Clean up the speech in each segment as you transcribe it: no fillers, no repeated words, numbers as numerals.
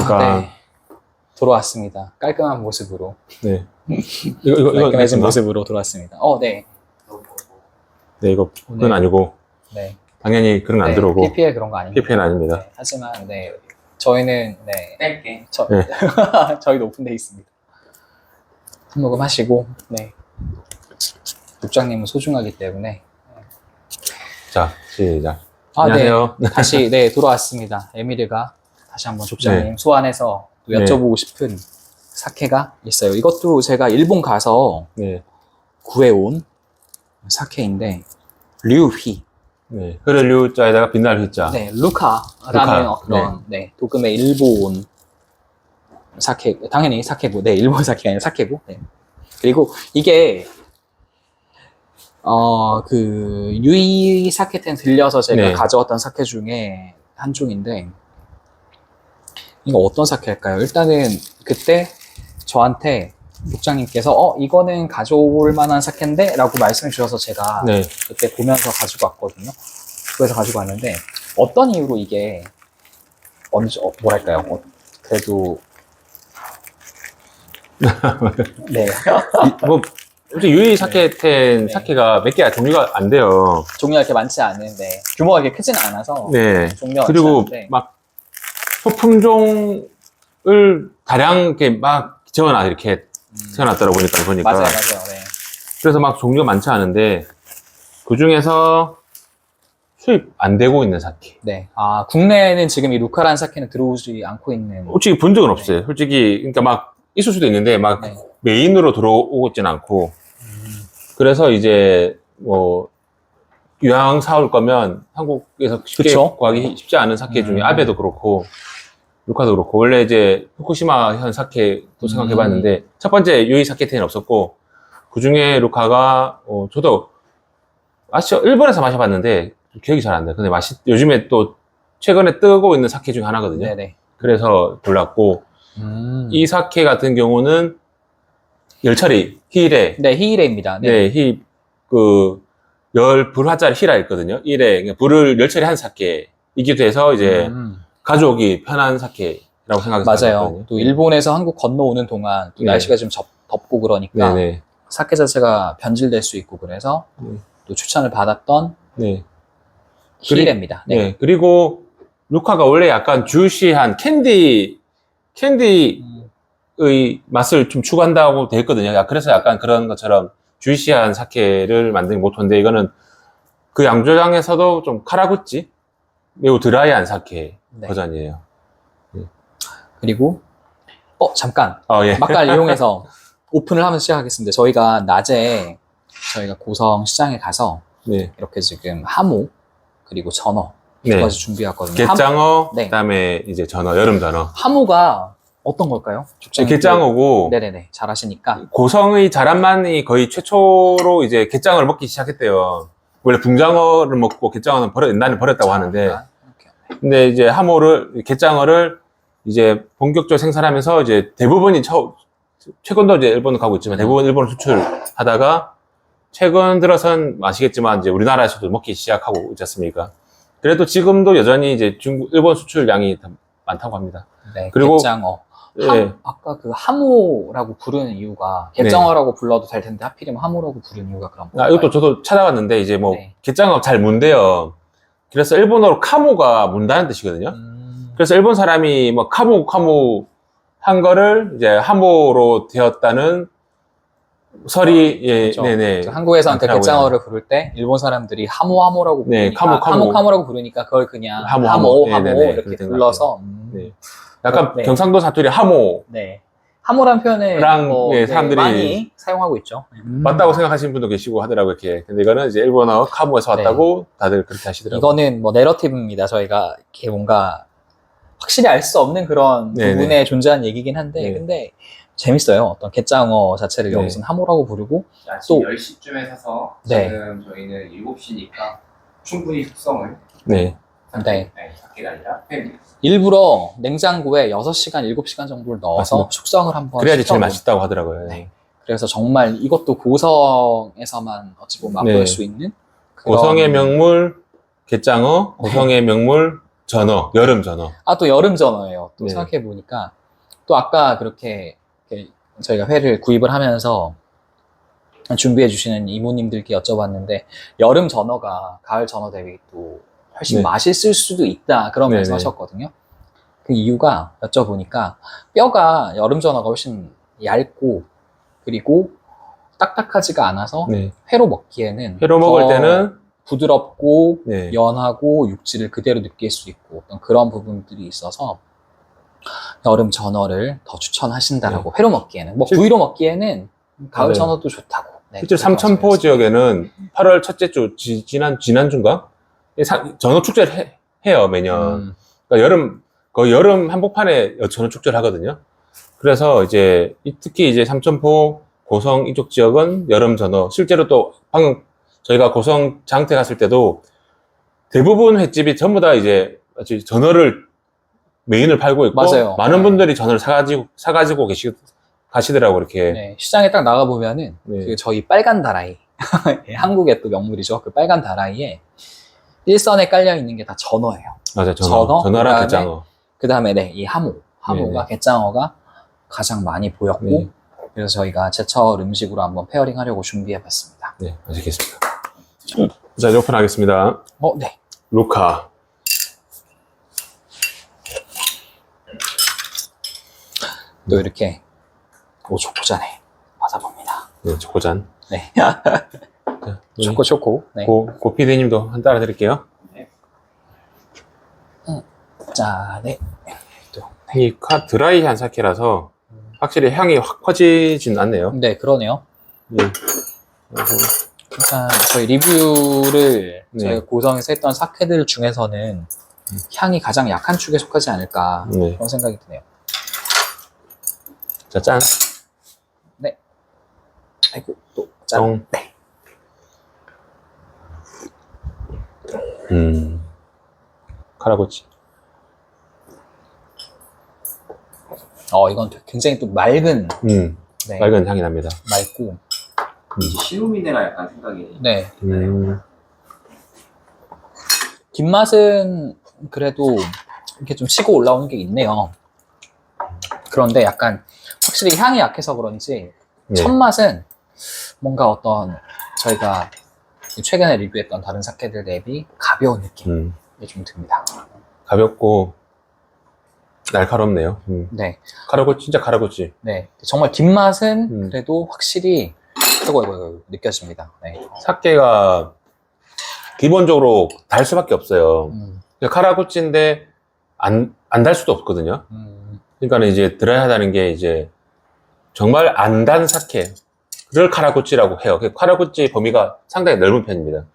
그러니까 네. 돌아왔습니다. 깔끔한 모습으로. 네. 이거 깔끔해진 모습으로 돌아왔습니다. 네. 네, 이거 그건 오늘, 아니고 네. 당연히 그런 거 안 네, 들어오고 PPL 그런 거 아닙니다. PPL은 아닙니다. 네, 하지만 네, 저희는 네, 뺄게. 네. 저희도 오픈돼 있습니다. 녹음 하시고, 네. 국장님은 소중하기 때문에. 자, 시작. 네. 안녕하세요. 다시 네 돌아왔습니다. 에미르가 다시 한번 족장님 네. 소환해서 또 여쭤보고 싶은 사케가 있어요. 이것도 제가 일본 가서 네. 구해온 사케인데 류휘, 네. 흐를 류자에다가 빛날 휘자. 네 루카라는 루카. 어떤 네 도금의 일본 사케, 당연히 사케고, 네 일본 사케가 아니라 사케고, 네. 그리고 이게 그 유이 사케텐 들려서 제가 네. 가져왔던 사케 중에 한 종인데. 이거 어떤 사케일까요? 일단은 그때 저한테 국장님께서 이거는 가져올 만한 사케인데? 라고 말씀해 주셔서 제가 네. 그때 보면서 가지고 왔거든요. 그래서 가지고 왔는데 어떤 이유로 이게 뭐랄까요? 그래도 네. 뭐 솔직히 유이 사케텐 네. 사케가 몇 개가 종류가 안 돼요. 종류가 이렇게 많지 않은데 규모가 이렇게 크진 않아서 네. 종류가 그리고 많지 않은데 막 소품종을 다량 이렇게 막 이렇게 세워놨더라 보니까. 맞아요. 네. 그래서 막 종류가 많지 않은데 그 중에서 수입 안 되고 있는 사케. 네. 국내에는 지금 이 루카라는 사케는 들어오지 않고 있는. 솔직히 본 적은 없어요. 솔직히 그러니까 막 있을 수도 있는데 막 네. 메인으로 들어오고 있지는 않고. 그래서 이제 뭐 유황 사올 거면 한국에서 쉽게 그쵸? 구하기 쉽지 않은 사케 중에 아베도 그렇고 루카도 그렇고 원래 이제 후쿠시마 현 사케도 생각해봤는데 첫 번째 유이 사케텐이 없었고 그 중에 루카가 저도 일본에서 마셔봤는데 기억이 잘 안 나요. 근데 요즘에 또 최근에 뜨고 있는 사케 중에 하나거든요. 네네. 그래서 골랐고 이 사케 같은 경우는 열처리 히레. 네, 히이레입니다. 네, 불화자리 히라 있거든요. 이래 불을 열처리 한 사케이기도 해서 이제 가져오기 편한 사케라고 생각해서 맞아요. 가져왔거든요. 또 일본에서 한국 건너오는 동안 또 네. 날씨가 좀 덥고 그러니까 네네. 사케 자체가 변질될 수 있고 그래서 또 추천을 받았던 네. 히이레입니다. 네. 네. 그리고 루카가 원래 약간 주시한 캔디의 맛을 좀 추구한다고 돼 있거든요. 그래서 약간 그런 것처럼 주시한 사케를 만든 모토인데 이거는 그 양조장에서도 좀 카라구찌 매우 드라이한 사케 네. 버전이에요. 그리고 잠깐 예. 막갈 이용해서 오픈을 하면서 시작하겠습니다. 저희가 낮에 저희가 고성 시장에 가서 네. 이렇게 지금 하모 그리고 전어 두 네. 가지 준비했거든요. 갯장어, 네. 그다음에 이제 전어, 여름 전어. 하모가 어떤 걸까요? 갯장어고 네네네 잘 아시니까. 고성의 자란만이 거의 최초로 이제 갯장어를 먹기 시작했대요. 원래 붕장어를 먹고 갯장어는 옛날에 버렸다고 하는데, 근데 이제 갯장어를 이제 본격적으로 생산하면서 이제 대부분이 최근도 이제 일본으로 가고 있지만 대부분 일본을 수출하다가 최근 들어선 아시겠지만 이제 우리나라에서도 먹기 시작하고 있지 않습니까? 그래도 지금도 여전히 이제 일본 수출량이 많다고 합니다. 네, 그리고 갯장어. 예. 아까 그 하모라고 부르는 이유가 갯장어라고 불러도 될 텐데 하필이면 하모라고 부르는 이유가 그럼 이것도 저도 찾아봤는데 이제 뭐 네. 갯장어 잘 문대요. 그래서 일본어로 카모가 문다는 뜻이거든요. 그래서 일본 사람이 뭐 카모 한 거를 이제 하모로 되었다는 설이 그렇죠. 네네. 한국에서는 그 많더라고요. 갯장어를 부를 때 일본 사람들이 하모라고 네, 부르니까 카모라고 부르니까 그걸 그냥 하모. 네네네. 이렇게 그렇게 불러서 네. 약간 네. 경상도 사투리 하모 네. 하모란 표현을 예, 사람들이 많이 사용하고 있죠. 맞다고 생각하시는 분도 계시고 하더라고요. 이렇게. 근데 이거는 이제 일본어 카모에서 왔다고 다들 그렇게 하시더라고요. 이거는 뭐 내러티브입니다. 저희가 이렇게 뭔가 확실히 알 수 없는 그런 네네. 부분에 존재하는 얘기긴 한데 네. 근데 재밌어요. 어떤 get장어 자체를 네. 여기서는 하모라고 부르고 아침 또- 10시쯤에 사서 네. 지금 저희는 7시니까 충분히 숙성을 네. 네. 사케가 아니라 팬 일부러 냉장고에 6시간, 7시간 정도를 넣어서 맞습니다. 숙성을 한번 그래야지 제일 시켜보고 맛있다고 하더라고요. 네. 그래서 정말 이것도 고성에서만 어찌 보면 맛볼 네. 수 있는 그런- 고성의 명물 갯장어, 고성의 명물 전어, 여름 전어. 아, 또 여름 전어예요. 또 네. 생각해 보니까 또 아까 그렇게 이렇게 저희가 회를 구입을 하면서 준비해 주시는 이모님들께 여쭤봤는데 여름 전어가 가을 전어 대비 또 훨씬 네. 맛있을 수도 있다 그런 네네. 말씀하셨거든요. 그 이유가 여쭤보니까 뼈가 여름 전어가 훨씬 얇고 그리고 딱딱하지가 않아서 네. 회로 먹기에는 회로 먹을 더 때는 부드럽고 네. 연하고 육질을 그대로 느낄 수 있고 어떤 그런 부분들이 있어서 여름 전어를 더 추천하신다라고 회로 먹기에는 뭐 실- 구이로 먹기에는 가을 네. 전어도 좋다고. 네, 실제 그렇게 삼천포 말씀하셨어요. 지역에는 8월 첫째 주 지난주인가 전어 축제를 해요 매년. 그러니까 거의 여름 한복판에 전어 축제를 하거든요. 그래서 이제 특히 이제 삼천포 고성 이쪽 지역은 여름 전어 실제로 또 방금 저희가 고성 장태 갔을 때도 대부분 횟집이 전부 다 이제 전어를 메인을 팔고 있고 맞아요. 많은 네. 분들이 전어를 사가지고 가시더라고 이렇게. 네, 시장에 딱 나가 보면은 네. 그 저희 빨간 다라이 한국의 또 명물이죠. 그 빨간 다라이에 일선에 깔려 있는 게 다 전어예요. 맞아요. 전어, 전어랑 그다음에 갯장어. 그 다음에 네, 이 하모가 갯장어가 가장 많이 보였고 네. 그래서 저희가 제철 음식으로 한번 페어링 하려고 준비해봤습니다. 네, 맛있겠습니다. 자, 이제 오픈하겠습니다. 네. 루카. 또 이렇게 초코잔에 받아봅니다. 네, 초코잔. 네. 자, 초코. 네. 고 PD님도 한 따라 드릴게요. 자, 네. 이 드라이한 사케라서 확실히 향이 확 퍼지진 않네요. 네, 그러네요. 네. 일단 저희 리뷰를 네. 저희가 고성에서 했던 사케들 중에서는 향이 가장 약한 축에 속하지 않을까 네. 그런 생각이 드네요. 자, 짠. 아이고, 또 짠. 똥. 네. 카라고치. 이건 굉장히 또 맑은, 네, 맑은 향이 납니다. 맑고, 시우미네가 약간 생각이 네. 음, 뒷맛은 그래도 이렇게 좀 치고 올라오는 게 있네요. 그런데 약간 확실히 향이 약해서 그런지 네. 첫 맛은 뭔가 어떤 저희가 최근에 리뷰했던 다른 사케들 대비 가벼운 느낌이 좀 듭니다. 가볍고 날카롭네요. 네, 카라고치, 진짜 카라고치. 네. 정말 뒷맛은 음. 그래도 확실히 이거 느껴집니다. 네. 사케가 기본적으로 달 수밖에 없어요. 카라고치인데 안 달 수도 없거든요. 그러니까 이제 드라이하다는 게 이제 정말 안 단 사케를 카라구찌라고 해요. 카라구찌 범위가 상당히 넓은 편입니다.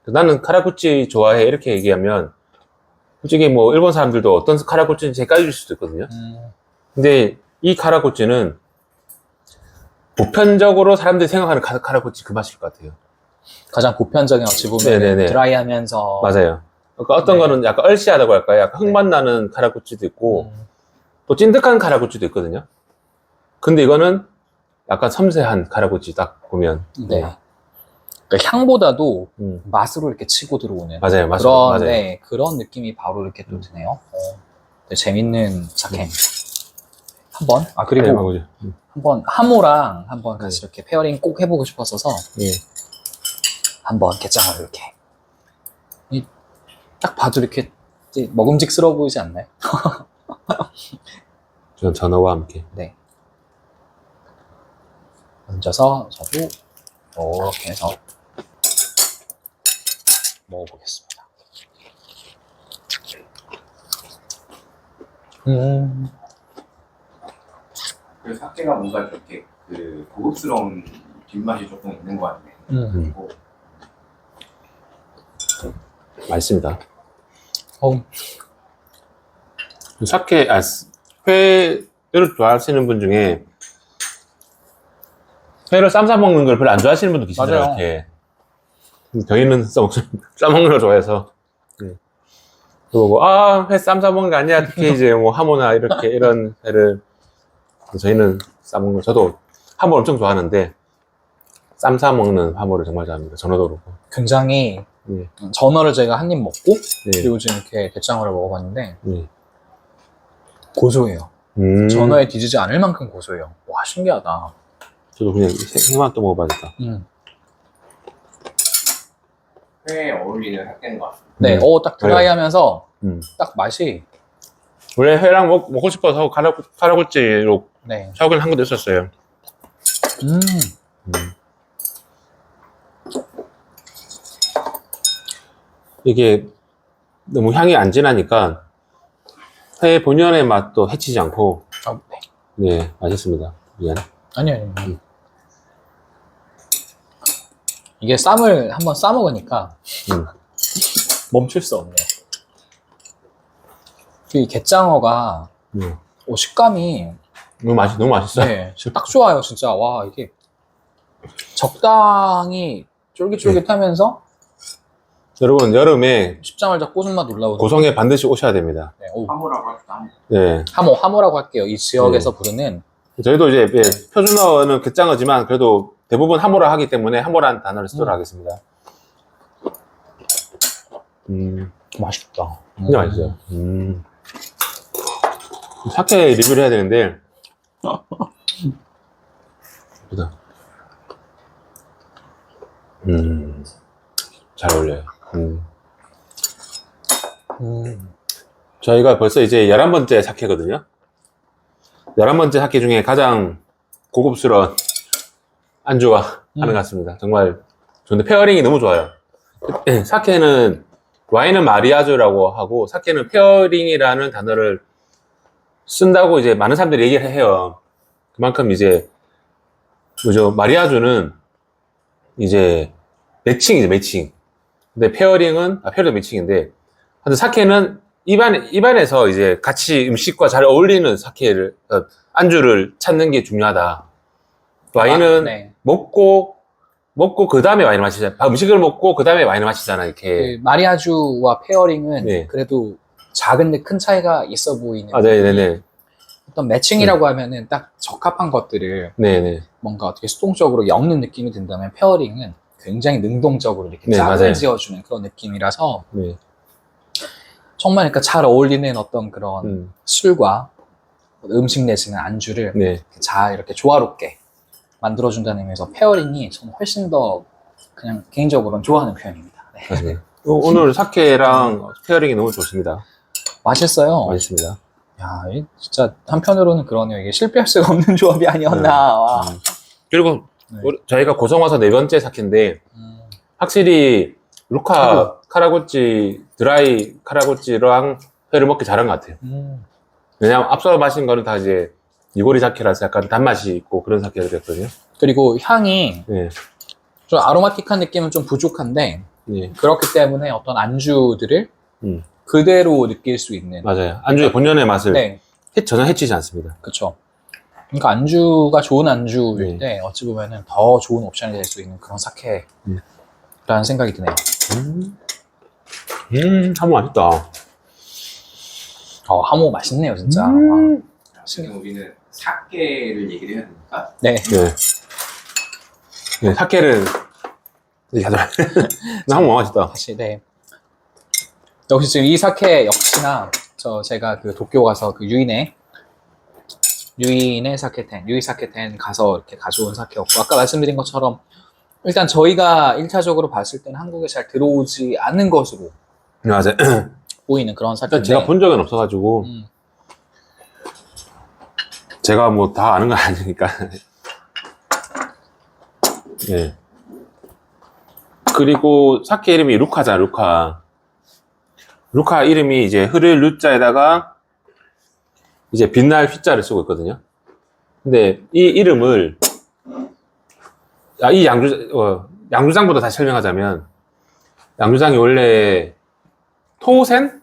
나는 카라구찌 좋아해 이렇게 얘기하면 솔직히 뭐 일본 사람들도 어떤 카라구찌인지 헷갈릴 수도 있거든요. 근데 이 카라구찌는 보편적으로 사람들이 생각하는 카라구찌 그 맛일 것 같아요. 가장 보편적인 어찌 보면 네네네. 드라이하면서 맞아요. 그러니까 어떤 네. 거는 약간 얼씨하다고 할까요? 약간 흙맛 나는 카라구찌도 있고 또 찐득한 카라구찌도 있거든요. 근데 이거는 약간 섬세한 카라구찌 딱 보면. 네. 그러니까 향보다도 음. 맛으로 이렇게 치고 들어오는 맞아요. 그런 맞아요. 네, 그런 느낌이 바로 이렇게 또 드네요. 네, 재밌는 사케. 한번 그리고 네, 마구지. 한번 하모랑 한번 같이 이렇게 페어링 꼭 해보고 싶었어서 예. 한번 게장을 이렇게 딱 봐도 이렇게 먹음직스러워 보이지 않나요? 전 전어와 함께. 네. 얹어서 저도 이렇게 해서 먹어보겠습니다. 그 사케가 뭔가 그렇게 그 고급스러운 뒷맛이 조금 있는 것 같네. 그리고 맛있습니다. 어우. 사케, 회를 좋아하시는 분 중에 회를 쌈싸 먹는 걸 별로 안 좋아하시는 분도 계시더라고요. 맞아요. 이렇게. 저희는 싸먹는 걸 좋아해서. 그러고, 회 쌈싸 먹는 거 아니야. 특히 이제 뭐 하모나 이렇게 이런 회를. 저희는 싸먹는 거, 저도 하모 엄청 좋아하는데, 쌈 싸먹는 하모를 정말 좋아합니다. 전어도 그렇고. 굉장히 네. 전어를 제가 한 입 먹고 네. 그리고 지금 이렇게 게장어를 먹어봤는데 네. 고소해요. 전어에 뒤지지 않을 만큼 고소해요. 와, 신기하다. 저도 그냥 생만 또 먹어봐야겠다. 회에 어울리는 삭개인 것 같습니다. 네, 딱 드라이하면서 딱 맛이 원래 회랑 먹고 싶어서 카라구찌로 네. 사오긴 한 것도 있었어요. 이게 너무 향이 안 진하니까 회 본연의 맛도 해치지 않고 네. 네 맛있습니다. 미안. 아니요. 이게 쌈을 한번 싸 먹으니까 멈출 수 없네요. 이 게장어가 식감이 너무 맛있어요. 네, 딱 좋아요, 진짜. 와, 이게 적당히 쫄깃쫄깃하면서 여러분 여름에 십장을 다 꽂은 맛 올라오는. 고성에 반드시 오셔야 됩니다. 네, 하모라고 합시다. 네. 하모라고 할게요. 이 지역에서 부르는. 저희도 이제 표준어는 갯장어지만 그래도 대부분 하모라 하기 때문에 하모라는 단어를 쓰도록 하겠습니다. 맛있다. 진짜 맛있어요. 사케 리뷰를 해야 되는데 예쁘다. 잘 어울려요. 저희가 벌써 이제 11번째 사케거든요. 11번째 사케 중에 가장 고급스러운 안주와 하는 것 같습니다. 정말 좋은데 페어링이 너무 좋아요. 사케는 와인은 마리아주라고 하고 사케는 페어링이라는 단어를 쓴다고 이제 많은 사람들이 얘기를 해요. 그만큼 이제 뭐죠? 마리아주는 이제 매칭이죠, 매칭. 근데 페어링은 페어링도 매칭인데 근데 사케는 입안에서 이제 같이 음식과 잘 어울리는 사케를 안주를 찾는 게 중요하다. 와인은 네. 먹고 그 다음에 와인을 마시잖아요. 음식을 먹고 그 다음에 와인을 마시잖아요. 이렇게. 그 마리아주와 페어링은 네. 그래도 작은데 큰 차이가 있어 보이는. 네네네. 어떤 매칭이라고 하면은 딱 적합한 것들을 네네. 뭔가 어떻게 수동적으로 엮는 느낌이 든다면 페어링은 굉장히 능동적으로 이렇게 네, 짝을 맞아요. 지어주는 그런 느낌이라서 네. 정말 그러니까 잘 어울리는 어떤 그런 술과 음식 내지는 안주를 네. 잘 이렇게 조화롭게 만들어준다는 의미에서 페어링이 저는 훨씬 더 그냥 개인적으로는 좋아하는 표현입니다. 네. 맞아요. 오늘 사케랑 페어링이 너무 좋습니다. 맛있어요. 맛있습니다. 야, 진짜 한편으로는 그러네요. 이게 실패할 수가 없는 조합이 아니었나. 와. 그리고 네. 저희가 고성 와서 4번째 사케인데 확실히 루카 카라구찌 드라이 카라구찌랑 회를 먹기 잘한 것 같아요. 왜냐면 앞서 마신 거는 다 이제 이고리 사케라서 약간 단맛이 있고 그런 사케들이었거든요. 그리고 향이 네. 좀 아로마틱한 느낌은 좀 부족한데 네. 그렇기 때문에 어떤 안주들을 그대로 느낄 수 있는. 맞아요. 안주의 본연의 맛을 네, 전혀 해치지 않습니다. 그렇죠. 그러니까 안주가 좋은 안주일 때 어찌 보면은 더 좋은 옵션이 될 수 있는 그런 사케라는 생각이 드네요. 참 맛있다. 하모 맛있네요, 진짜. 지금 우리는 삭개를 얘기를 해야 됩니까? 네. 네. 네, 사케를 한번 맛있다. 다시, 네. 역시 지금 이 사케 역시나 제가 그 도쿄 가서 그 유인의 사케텐, 유이 사케텐 가서 이렇게 가져온 사케였고, 아까 말씀드린 것처럼 일단 저희가 1차적으로 봤을 때는 한국에 잘 들어오지 않는 것으로 맞아요. 보이는 그런 사케인데 제가 본 적은 없어가지고 제가 뭐 다 아는 건 아니니까. 네. 그리고 사케 이름이 루카잖아, 루카. 루카 이름이 이제 흐를 루자에다가 이제 빛날 휘자를 쓰고 있거든요. 근데 이 이름을 이 양주장부터 다시 설명하자면 양주장이 원래 토센?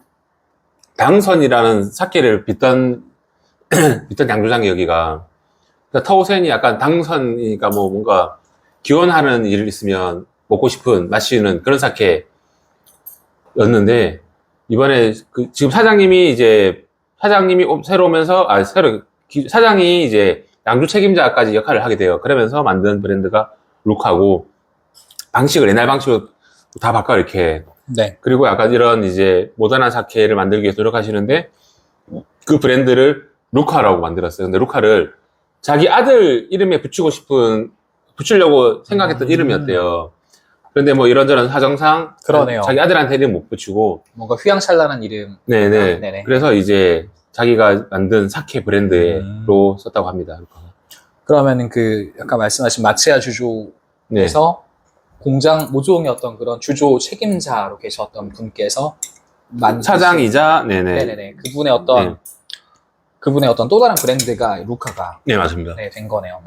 당선이라는 사케를 빚던 양주장이 여기가 그러니까 터우센이 약간 당선이니까 뭐 뭔가 기원하는 일 있으면 먹고 싶은 마시는 그런 사케였는데 이번에 지금 사장님이 새로 오면서 사장이 이제 양주 책임자까지 역할을 하게 돼요. 그러면서 만든 브랜드가 룩하고 방식을 옛날 방식으로 다 바꿔 이렇게. 네. 그리고 약간 이런 이제 모던한 사케를 만들기 위해서 노력하시는데 그 브랜드를 루카라고 만들었어요. 근데 루카를 자기 아들 이름에 붙이려고 생각했던 이름이었대요. 그런데 뭐 이런저런 사정상 그러네요. 자기 아들한테 이름 못 붙이고 뭔가 휘황찬란한 이름. 네네. 네네. 그래서 이제 자기가 만든 사케 브랜드로 썼다고 합니다. 그러면은 그 아까 말씀하신 마츠야 주조에서 네. 공장 모종이었던 그런 주조 책임자로 계셨던 분께서 사장이자 네네. 네네네. 그분의 어떤 또 다른 브랜드가 루카가 네 맞습니다. 네, 된 거네요.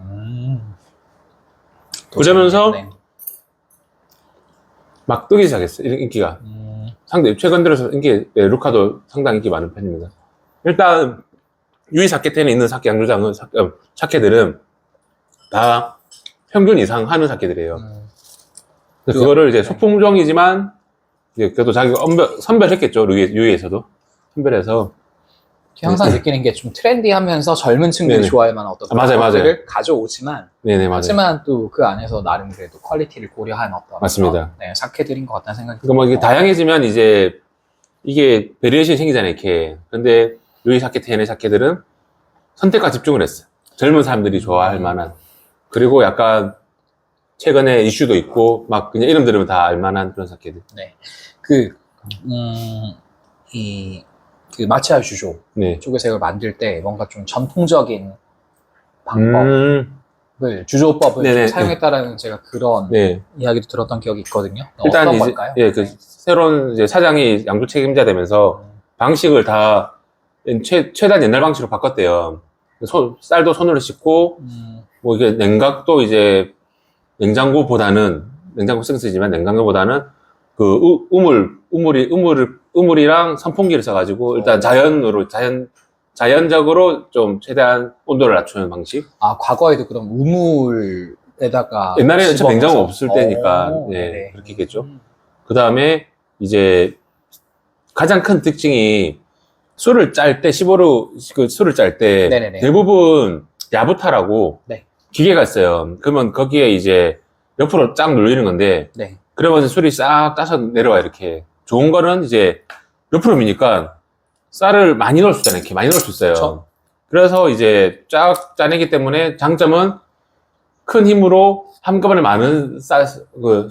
그러면서 네. 막 뜨기 시작했어요. 인기가. 상당히 최근 들어서 루카도 상당히 인기 많은 편입니다. 일단 유이 사케텐에 있는 사케 양조장은 사케들은 다 평균 이상 하는 사케들이에요. 그거를 이제 소품종이지만 이제 그래도 자기가 선별했겠죠. 유이에서도 선별해서 항상 느끼는 게 좀 트렌디하면서 젊은 층들이 네네. 좋아할 만한 어떤 맞아요, 것들을 가져오지만 네네 맞아요. 하지만 또 그 안에서 나름 그래도 퀄리티를 고려한 어떤 맞습니다. 그런, 네, 사케들인 것 같다는 생각이 그러니까 뭐 이게 다양해지면 이제 이게 베리에이션이 생기잖아요. 이렇게. 근데 유이 사케텐의 사케들은 선택과 집중을 했어요. 젊은 사람들이 좋아할 만한. 그리고 약간 최근에 이슈도 있고 막 그냥 이름 들으면 다 알만한 그런 사케들. 네. 그 마치아 주조 네. 쪽에서 이걸 만들 때 뭔가 좀 전통적인 방법을 주조법을 네네. 좀 사용했다라는 제가 그런 네. 이야기도 들었던 기억이 있거든요. 일단 어떤 이제 걸까요? 예, 그 새로운 이제 사장이 양조 책임자 되면서 방식을 다 최대한 옛날 방식으로 바꿨대요. 쌀도 손으로 씻고 뭐 이게 냉각도 이제 냉장고 생쓰지만 냉장고보다는 그 우물이랑 선풍기를 써가지고 일단 자연적으로 좀 최대한 온도를 낮추는 방식. 아, 과거에도 그럼 우물에다가 옛날에는 참 집어넣어서? 냉장고 없을 때니까 예, 네네. 그렇게 했겠죠. 그 다음에 이제 가장 큰 특징이 술을 짤 때 술을 짤 때 네네네. 대부분 야부타라고 네. 기계가 있어요. 그러면 거기에 이제 옆으로 쫙 눌리는 건데 네. 그러면서 술이 싹 따서 내려와 이렇게. 좋은 거는 이제 옆으로 미니까 쌀을 많이 넣을 수 있잖아요. 이렇게 많이 넣을 수 있어요. 그쵸. 그래서 이제 쫙 짜내기 때문에 장점은 큰 힘으로 한꺼번에 많은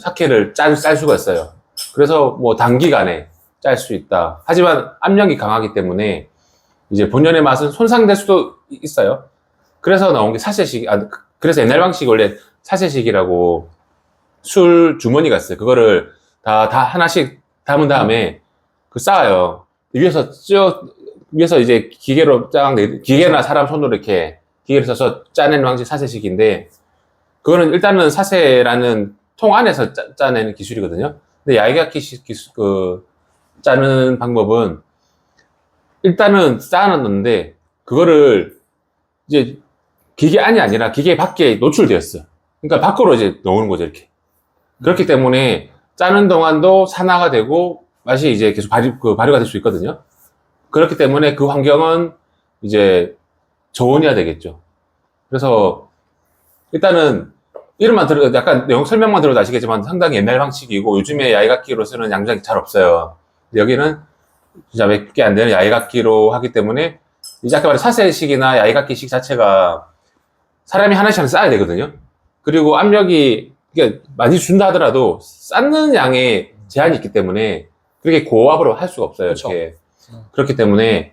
사케를 쌀 수가 있어요. 그래서 뭐 단기간에 짤 수 있다. 하지만 압력이 강하기 때문에 이제 본연의 맛은 손상될 수도 있어요. 그래서 나온 게 사세식, 그래서 옛날 방식 원래 사세식이라고 술 주머니가 있어요. 그거를 다 하나씩 담은 다음에 쌓아요. 위에서 이제 기계나 사람 손으로 이렇게 기계를 써서 짜내는 방식 사세식인데 그거는 일단은 사세라는 통 안에서 짜내는 기술이거든요. 근데 야이가키식 짜는 방법은 일단은 쌓아놨는데 그거를 이제 기계 안이 아니라 기계 밖에 노출되었어요. 그러니까 밖으로 이제 넣는 거죠, 이렇게. 그렇기 때문에 짜는 동안도 산화가 되고 맛이 이제 계속 발효가 될 수 있거든요. 그렇기 때문에 그 환경은 이제 저온이어야 되겠죠. 그래서 일단은 이름만 약간 내용 설명만 들어도 아시겠지만 상당히 옛날 방식이고 요즘에 야이가키로 쓰는 양조장이 잘 없어요. 여기는 진짜 몇 개 안 되는 야이가키로 하기 때문에 이제 아까 말한 사세식이나 야이가키식 자체가 사람이 하나씩 쌓아야 되거든요. 그리고 압력이 많이 준다 하더라도 쌓는 양에 제한이 있기 때문에 그렇게 고압으로 할 수가 없어요. 그쵸. 이렇게. 그렇기 때문에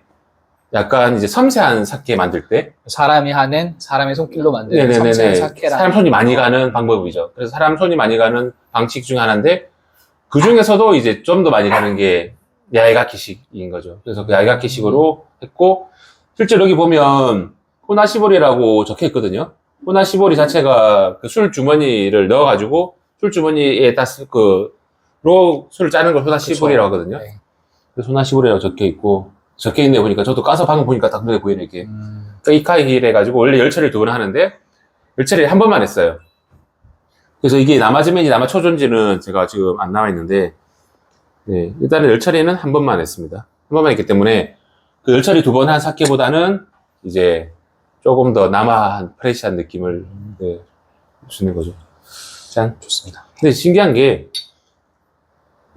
약간 이제 섬세한 사케 만들 때 사람의 손길로 만드는 섬세한 사케라는 사람 손이 많이 가는 방법이죠. 그래서 사람 손이 많이 가는 방식 중 하나인데 그 중에서도 이제 좀 더 많이 가는 게 야이가키식인 거죠. 그래서 그 야이가키식으로 했고 실제로 여기 보면 호나시보리라고 적혀 있거든요. 호나시보리 자체가 그 술 주머니를 넣어가지고 술 주머니에 술을 짜는 걸 호나시보리라고 하거든요. 네. 그래서 호나시보리라고 적혀 있네 보니까 저도 까서 방금 보니까 딱 눈에 보이네 이게. 이카힐 해가지고 원래 열처리를 2번 하는데 열처리를 한 번만 했어요. 그래서 이게 남아지면지 남아초전지는 제가 지금 안 나와 있는데, 네, 일단은 열처리는 한 번만 했습니다. 한 번만 했기 때문에 그 열처리 2번 한 사케보다는 이제 조금 더 남아한 프레시한 느낌을 네, 주는 거죠. 짠. 좋습니다. 근데 신기한 게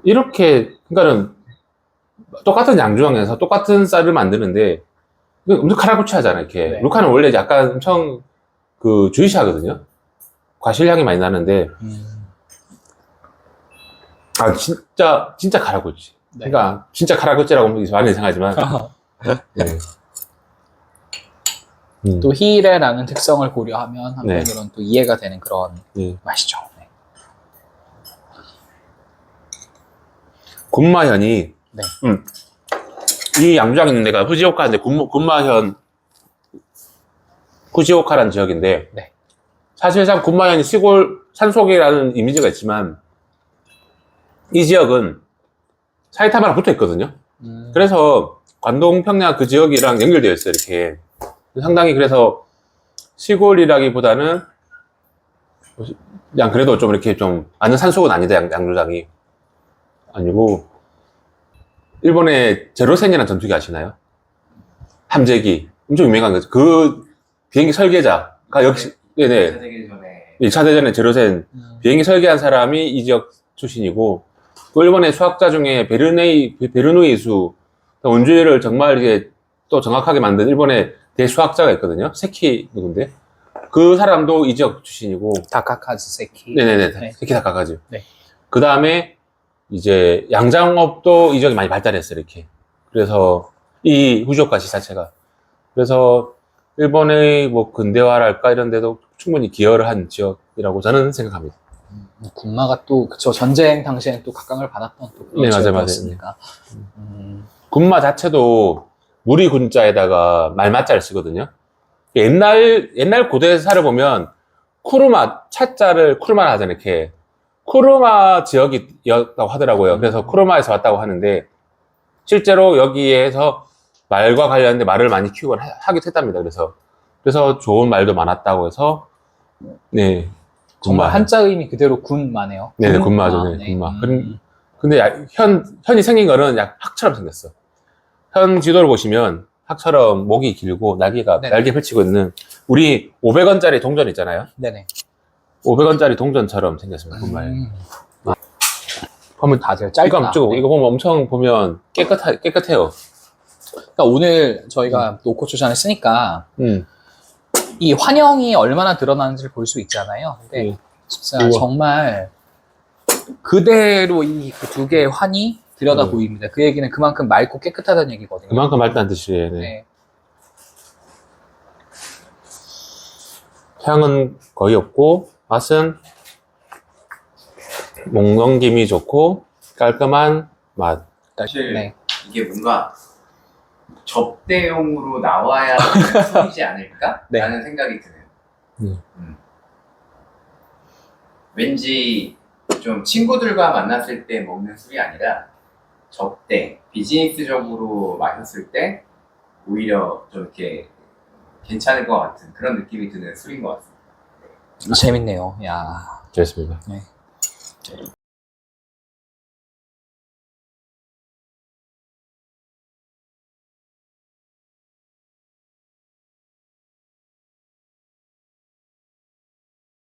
이렇게 그러니까는 똑같은 양조장에서 똑같은 쌀을 만드는데 이거 엄청 카라구치 하잖아 이렇게. 네. 루카는 원래 약간 엄청 그 주이시하거든요. 과실향이 많이 나는데 아 진짜 카라구치. 네. 그러니까 진짜 카라구치라고 많이 생각하지만 네. 또 힐이라는 특성을 고려하면 네. 한편으로는 또 이해가 되는 그런 네. 맛이죠. 네. 군마현이 네. 이 양조장 있는 데가 후지오카인데 군마현 후지오카라는 지역인데 네. 사실상 군마현이 시골 산속이라는 이미지가 있지만 이 지역은 사이타마랑 붙어 있거든요. 그래서 관동 평야 그 지역이랑 연결되어 있어요. 이렇게 상당히 그래서 시골이라기보다는 그냥 그래도 좀 이렇게 좀 완전 산속은 아니다. 양조장이 아니고 일본의 제로센이라는 전투기 아시나요? 함재기 엄청 유명한 거죠. 그 비행기 설계자가 역시 네네 2차 대전 전에 1차 대전에 제로센 비행기 설계한 사람이 이 지역 출신이고 또 일본의 수학자 중에 베르누이수 원주율을 정말 이게 또 정확하게 만든 일본의 대수학자가 있거든요. 세키 누군데 그 사람도 이 지역 출신이고 다카카즈 세키. 네네네 네. 세키 다카가즈. 네. 그 다음에 이제 양장업도 이 지역이 많이 발달했어요. 이렇게 그래서 이 후지오카시 자체가 그래서 일본의 뭐 근대화랄까 이런 데도 충분히 기여를 한 지역이라고 저는 생각합니다. 군마가 또 그쵸 전쟁 당시에는 또 각광을 받았던 또 그런 네, 맞아요, 지역이었으니까. 군마 자체도 무리 군자에다가 말맞자를 쓰거든요. 옛날 고대사를 보면 쿠르마 차자를 쿠르마라 하잖아요. 이렇게 쿠르마 지역이었다고 하더라고요. 그래서 쿠르마에서 왔다고 하는데 실제로 여기에서 말과 관련된 말을 많이 키우곤 하기도 했답니다. 그래서 좋은 말도 많았다고 해서 네 정말 군마. 한자 의미 그대로 군마네요. 네네 군마죠. 네, 네. 군마. 근데 현이 생긴 거는 약 학처럼 생겼어. 현 지도를 보시면 학처럼 목이 길고 날개가 네네. 날개 펼치고 있는 우리 500원짜리 동전 있잖아요. 네네. 500원짜리 동전처럼 생겼습니다. 군마에. 보면 다들 짧다. 이거 보면 엄청 보면 깨끗해요. 그러니까 오늘 저희가 노코 추천을 쓰니까 음. 이 환영이 얼마나 드러나는지를 볼 수 있잖아요. 근데 진짜 우와. 정말 그대로 이 두 개의 환이 들여다 음. 보입니다. 그 얘기는 그만큼 맑고 깨끗하다는 얘기거든요. 그만큼 말단 뜻이에요. 네. 네. 향은 거의 없고 맛은 목 넘김이 좋고 깔끔한 맛. 사실 네. 이게 뭔가 접대용으로 나와야 되는 술이지 않을까? 네. 라는 생각이 드네요. 음. 왠지 좀 친구들과 만났을 때 먹는 술이 아니라 접대, 비즈니스적으로 마셨을 때 오히려 좀 이렇게 괜찮을 것 같은 그런 느낌이 드는 술인 것 같습니다. 재밌네요. 야. 좋습니다. 네.